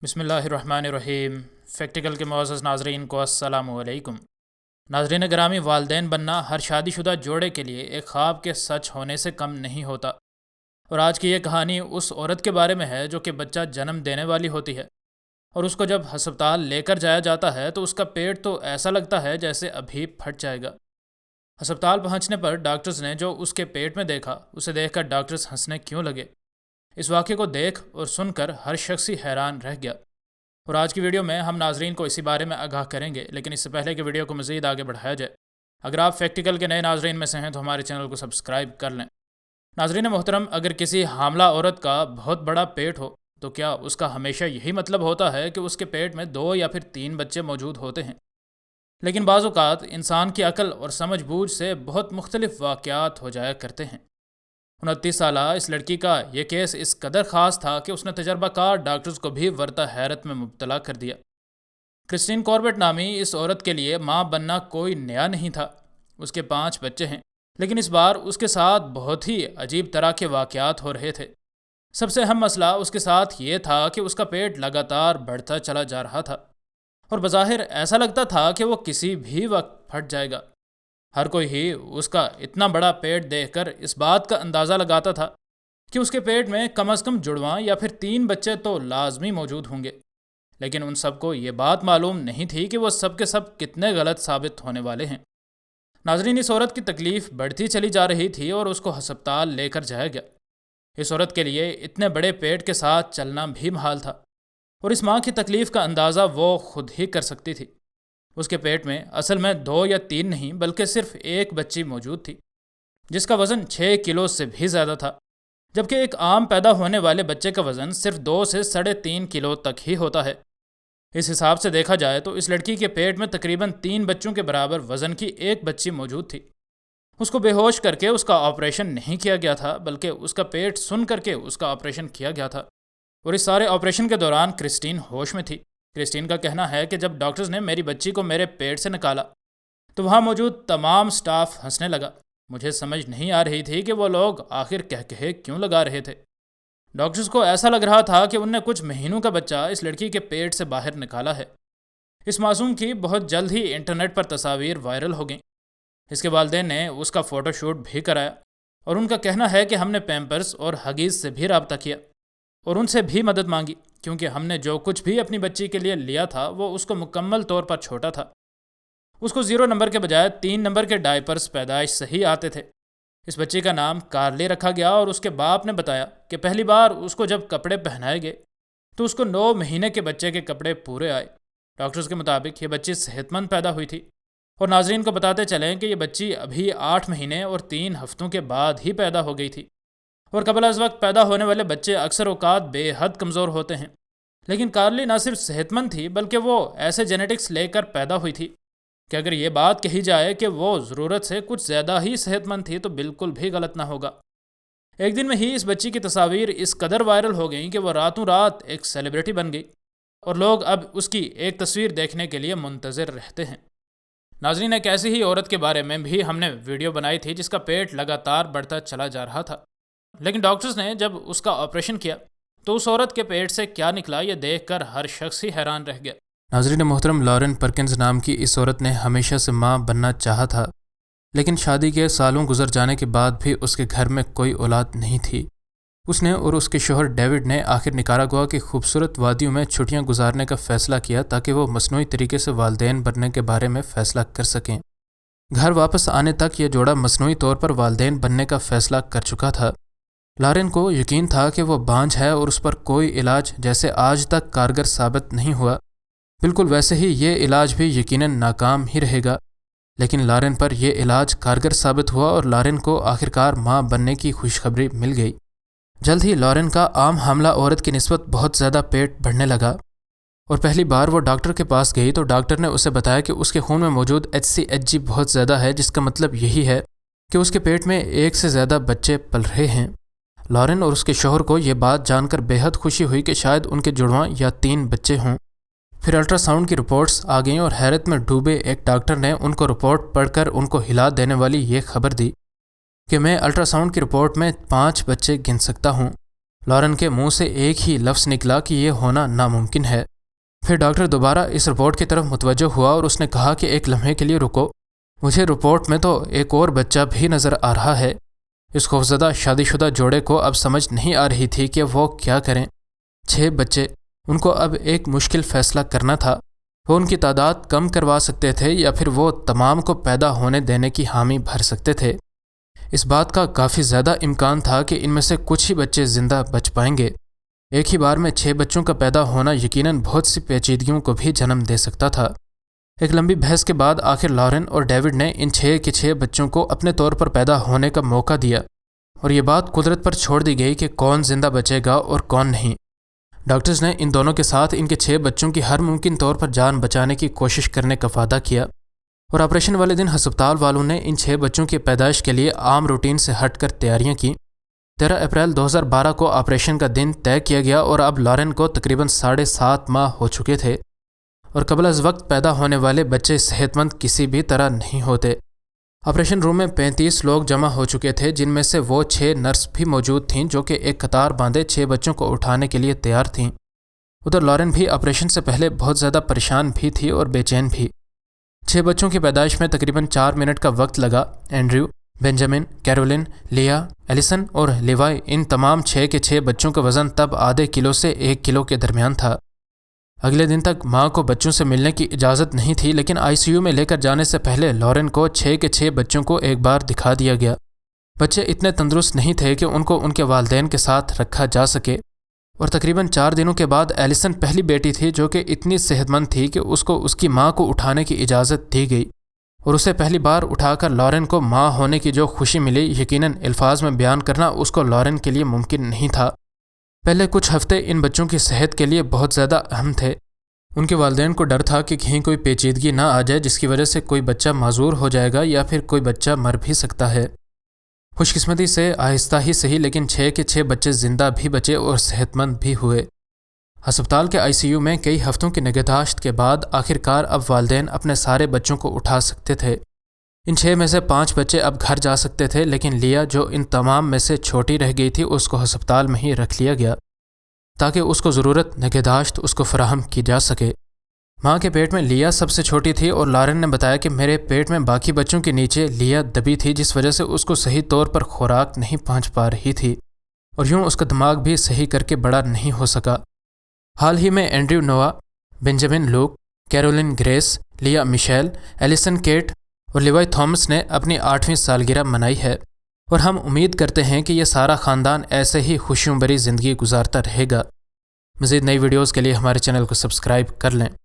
بسم اللہ الرحمن الرحیم۔ فیکٹیکل کے معزز ناظرین کو السلام علیکم۔ ناظرین گرامی، والدین بننا ہر شادی شدہ جوڑے کے لیے ایک خواب کے سچ ہونے سے کم نہیں ہوتا، اور آج کی یہ کہانی اس عورت کے بارے میں ہے جو کہ بچہ جنم دینے والی ہوتی ہے، اور اس کو جب ہسپتال لے کر جایا جاتا ہے تو اس کا پیٹ تو ایسا لگتا ہے جیسے ابھی پھٹ جائے گا۔ ہسپتال پہنچنے پر ڈاکٹرز نے جو اس کے پیٹ میں دیکھا، اسے دیکھ کر ڈاکٹرز ہنسنے کیوں لگے؟ اس واقعے کو دیکھ اور سن کر ہر شخص ہی حیران رہ گیا، اور آج کی ویڈیو میں ہم ناظرین کو اسی بارے میں آگاہ کریں گے۔ لیکن اس سے پہلے کہ ویڈیو کو مزید آگے بڑھایا جائے، اگر آپ فیکٹیکل کے نئے ناظرین میں سے ہیں تو ہمارے چینل کو سبسکرائب کر لیں۔ ناظرین محترم، اگر کسی حاملہ عورت کا بہت بڑا پیٹ ہو تو کیا اس کا ہمیشہ یہی مطلب ہوتا ہے کہ اس کے پیٹ میں 2 یا پھر 3 بچے موجود ہوتے ہیں؟ لیکن بعض اوقات انسان کی عقل اور سمجھ بوجھ سے بہت مختلف واقعات ہو جایا کرتے ہیں۔ 29 سالہ اس لڑکی کا یہ کیس اس قدر خاص تھا کہ اس نے تجربہ کار ڈاکٹرز کو بھی ورطہ حیرت میں مبتلا کر دیا۔ کرسٹین کوربٹ نامی اس عورت کے لیے ماں بننا کوئی نیا نہیں تھا۔ اس کے 5 بچے ہیں، لیکن اس بار اس کے ساتھ بہت ہی عجیب طرح کے واقعات ہو رہے تھے۔ سب سے اہم مسئلہ اس کے ساتھ یہ تھا کہ اس کا پیٹ لگاتار بڑھتا چلا جا رہا تھا، اور بظاہر ایسا لگتا تھا کہ وہ کسی بھی وقت پھٹ جائے گا۔ ہر کوئی ہی اس کا اتنا بڑا پیٹ دیکھ کر اس بات کا اندازہ لگاتا تھا کہ اس کے پیٹ میں کم از کم جڑواں یا پھر 3 بچے تو لازمی موجود ہوں گے، لیکن ان سب کو یہ بات معلوم نہیں تھی کہ وہ سب کے سب کتنے غلط ثابت ہونے والے ہیں۔ ناظرین، اس عورت کی تکلیف بڑھتی چلی جا رہی تھی اور اس کو ہسپتال لے کر جایا گیا۔ اس عورت کے لیے اتنے بڑے پیٹ کے ساتھ چلنا بھی محال تھا، اور اس ماں کی تکلیف کا اندازہ وہ خود ہی کر سکتی تھی۔ اس کے پیٹ میں اصل میں 2 یا 3 نہیں بلکہ صرف 1 بچی موجود تھی، جس کا وزن 6 کلو سے بھی زیادہ تھا، جبکہ ایک عام پیدا ہونے والے بچے کا وزن صرف 2 سے 3.5 کلو تک ہی ہوتا ہے۔ اس حساب سے دیکھا جائے تو اس لڑکی کے پیٹ میں تقریباً 3 بچوں کے برابر وزن کی 1 بچی موجود تھی۔ اس کو بے ہوش کر کے اس کا آپریشن نہیں کیا گیا تھا، بلکہ اس کا پیٹ سن کر کے اس کا آپریشن کیا گیا تھا، اور اس سارے آپریشن کے دوران کرسٹین ہوش میں تھی۔ کرسٹین کا کہنا ہے کہ جب ڈاکٹرز نے میری بچی کو میرے پیٹ سے نکالا تو وہاں موجود تمام سٹاف ہنسنے لگا۔ مجھے سمجھ نہیں آ رہی تھی کہ وہ لوگ آخر کہے کیوں لگا رہے تھے۔ ڈاکٹرز کو ایسا لگ رہا تھا کہ ان نے کچھ مہینوں کا بچہ اس لڑکی کے پیٹ سے باہر نکالا ہے۔ اس معصوم کی بہت جلد ہی انٹرنیٹ پر تصاویر وائرل ہو گئیں۔ اس کے والدین نے اس کا فوٹو شوٹ بھی کرایا، اور ان کا کہنا ہے کہ ہم نے پیمپرز اور ہگیز سے بھی رابطہ کیا اور ان سے بھی مدد مانگی، کیونکہ ہم نے جو کچھ بھی اپنی بچی کے لیے لیا تھا وہ اس کو مکمل طور پر چھوٹا تھا۔ اس کو 0 نمبر کے بجائے 3 نمبر کے ڈائپرز پیدائش سے ہی آتے تھے۔ اس بچی کا نام کارلی رکھا گیا، اور اس کے باپ نے بتایا کہ پہلی بار اس کو جب کپڑے پہنائے گئے تو اس کو 9 مہینے کے بچے کے کپڑے پورے آئے۔ ڈاکٹرز کے مطابق یہ بچی صحت مند پیدا ہوئی تھی، اور ناظرین کو بتاتے چلیں کہ یہ بچی ابھی 8 مہینے اور 3 ہفتوں کے بعد ہی پیدا ہو گئی تھی، اور قبل از وقت پیدا ہونے والے بچے اکثر اوقات بے حد کمزور ہوتے ہیں۔ لیکن کارلی نہ صرف صحت مند تھی بلکہ وہ ایسے جینیٹکس لے کر پیدا ہوئی تھی کہ اگر یہ بات کہی جائے کہ وہ ضرورت سے کچھ زیادہ ہی صحت مند تھی تو بالکل بھی غلط نہ ہوگا۔ ایک دن میں ہی اس بچی کی تصاویر اس قدر وائرل ہو گئیں کہ وہ راتوں رات ایک سیلیبریٹی بن گئی، اور لوگ اب اس کی ایک تصویر دیکھنے کے لیے منتظر رہتے ہیں۔ ناظرین، ایک ایسی ہی عورت کے بارے میں بھی ہم نے ویڈیو بنائی تھی جس کا پیٹ لگاتار بڑھتا چلا جا رہا تھا، لیکن ڈاکٹرز نے جب اس کا آپریشن کیا تو اس عورت کے پیٹ سے کیا نکلا یہ دیکھ کر ہر شخص ہی حیران رہ گیا۔ ناظرین محترم، لارن پرکنز نام کی اس عورت نے ہمیشہ سے ماں بننا چاہا تھا، لیکن شادی کے سالوں گزر جانے کے بعد بھی اس کے گھر میں کوئی اولاد نہیں تھی۔ اس نے اور اس کے شوہر ڈیوڈ نے آخر نکاراگوا کی خوبصورت وادیوں میں چھٹیاں گزارنے کا فیصلہ کیا تاکہ وہ مصنوعی طریقے سے والدین بننے کے بارے میں فیصلہ کر سکیں۔ گھر واپس آنے تک یہ جوڑا مصنوعی طور پر والدین بننے کا فیصلہ کر چکا تھا۔ لارن کو یقین تھا کہ وہ بانجھ ہے اور اس پر کوئی علاج جیسے آج تک کارگر ثابت نہیں ہوا، بالکل ویسے ہی یہ علاج بھی یقیناً ناکام ہی رہے گا۔ لیکن لارن پر یہ علاج کارگر ثابت ہوا، اور لارن کو آخرکار ماں بننے کی خوشخبری مل گئی۔ جلد ہی لارن کا عام حاملہ عورت کی نسبت بہت زیادہ پیٹ بڑھنے لگا، اور پہلی بار وہ ڈاکٹر کے پاس گئی تو ڈاکٹر نے اسے بتایا کہ اس کے خون میں موجود HCHG بہت زیادہ ہے، جس کا مطلب یہی ہے کہ اس کے پیٹ میں 1 سے زیادہ بچے پل رہے ہیں۔ لارن اور اس کے شوہر کو یہ بات جان کر بے حد خوشی ہوئی کہ شاید ان کے جڑواں یا 3 بچے ہوں۔ پھر الٹرا ساؤنڈ کی رپورٹس آ گئیں، اور حیرت میں ڈوبے ایک ڈاکٹر نے ان کو رپورٹ پڑھ کر ان کو ہلا دینے والی یہ خبر دی کہ میں الٹرا ساؤنڈ کی رپورٹ میں 5 بچے گن سکتا ہوں۔ لارن کے منہ سے ایک ہی لفظ نکلا کہ یہ ہونا ناممکن ہے۔ پھر ڈاکٹر دوبارہ اس رپورٹ کی طرف متوجہ ہوا اور اس نے کہا کہ ایک لمحے کے لیے رکو، مجھے رپورٹ میں تو ایک اور بچہ بھی نظر آ رہا ہے۔ اس خوفزدہ شادی شدہ جوڑے کو اب سمجھ نہیں آ رہی تھی کہ وہ کیا کریں۔ 6 بچے، ان کو اب ایک مشکل فیصلہ کرنا تھا۔ وہ ان کی تعداد کم کروا سکتے تھے یا پھر وہ تمام کو پیدا ہونے دینے کی حامی بھر سکتے تھے۔ اس بات کا کافی زیادہ امکان تھا کہ ان میں سے کچھ ہی بچے زندہ بچ پائیں گے۔ ایک ہی بار میں 6 بچوں کا پیدا ہونا یقیناً بہت سی پیچیدگیوں کو بھی جنم دے سکتا تھا۔ ایک لمبی بحث کے بعد آخر لارن اور ڈیوڈ نے ان 6 کے 6 بچوں کو اپنے طور پر پیدا ہونے کا موقع دیا، اور یہ بات قدرت پر چھوڑ دی گئی کہ کون زندہ بچے گا اور کون نہیں۔ ڈاکٹرز نے ان دونوں کے ساتھ ان کے 6 بچوں کی ہر ممکن طور پر جان بچانے کی کوشش کرنے کا وعدہ کیا، اور آپریشن والے دن ہسپتال والوں نے ان 6 بچوں کی پیدائش کے لیے عام روٹین سے ہٹ کر تیاریاں کی۔ 13 اپریل 2012 کو آپریشن کا دن طے کیا گیا اور اب لارن کو تقریباً 7.5 ماہ ہو چکے تھے، اور قبل از وقت پیدا ہونے والے بچے صحت مند کسی بھی طرح نہیں ہوتے۔ آپریشن روم میں 35 لوگ جمع ہو چکے تھے، جن میں سے وہ 6 نرس بھی موجود تھیں جو کہ ایک قطار باندھے 6 بچوں کو اٹھانے کے لیے تیار تھیں۔ ادھر لارن بھی آپریشن سے پہلے بہت زیادہ پریشان بھی تھی اور بے چین بھی۔ 6 بچوں کی پیدائش میں تقریباً 4 منٹ کا وقت لگا۔ اینڈریو، بینجامن، کیرولن، لیا، ایلیسن اور لیوائی، ان تمام 6 کے 6 بچوں کا وزن تب آدھے کلو سے 1 کلو کے درمیان تھا۔ اگلے دن تک ماں کو بچوں سے ملنے کی اجازت نہیں تھی، لیکن ICU میں لے کر جانے سے پہلے لارن کو 6 کے 6 بچوں کو ایک بار دکھا دیا گیا۔ بچے اتنے تندرست نہیں تھے کہ ان کو ان کے والدین کے ساتھ رکھا جا سکے، اور تقریباً 4 دنوں کے بعد ایلیسن پہلی بیٹی تھی جو کہ اتنی صحت مند تھی کہ اس کو اس کی ماں کو اٹھانے کی اجازت دی گئی، اور اسے پہلی بار اٹھا کر لارن کو ماں ہونے کی جو خوشی ملی، یقیناً الفاظ میں بیان کرنا اس کو لارن کے لیے ممکن نہیں تھا۔ پہلے کچھ ہفتے ان بچوں کی صحت کے لیے بہت زیادہ اہم تھے۔ ان کے والدین کو ڈر تھا کہ کہیں کوئی پیچیدگی نہ آ جائے جس کی وجہ سے کوئی بچہ معذور ہو جائے گا یا پھر کوئی بچہ مر بھی سکتا ہے۔ خوش قسمتی سے آہستہ ہی صحیح لیکن 6 کے 6 بچے زندہ بھی بچے اور صحت مند بھی ہوئے۔ ہسپتال کے ICU میں کئی ہفتوں کی نگہداشت کے بعد آخر کار اب والدین اپنے سارے بچوں کو اٹھا سکتے تھے۔ ان 6 میں سے 5 بچے اب گھر جا سکتے تھے، لیکن لیا جو ان تمام میں سے چھوٹی رہ گئی تھی اس کو ہسپتال میں ہی رکھ لیا گیا تاکہ اس کو ضرورت نگہداشت اس کو فراہم کی جا سکے۔ ماں کے پیٹ میں لیا سب سے چھوٹی تھی، اور لارن نے بتایا کہ میرے پیٹ میں باقی بچوں کے نیچے لیا دبی تھی، جس وجہ سے اس کو صحیح طور پر خوراک نہیں پہنچ پا رہی تھی، اور یوں اس کا دماغ بھی صحیح کر کے بڑا نہیں ہو سکا۔ حال ہی میں اینڈریو نووا، بینجامن لوک، کیرولن گریس، لیا میشیل، ایلیسن کیٹ اور لیوائی تھامس نے اپنی 8ویں سالگرہ منائی ہے، اور ہم امید کرتے ہیں کہ یہ سارا خاندان ایسے ہی خوشیوں بھری زندگی گزارتا رہے گا۔ مزید نئی ویڈیوز کے لیے ہمارے چینل کو سبسکرائب کر لیں۔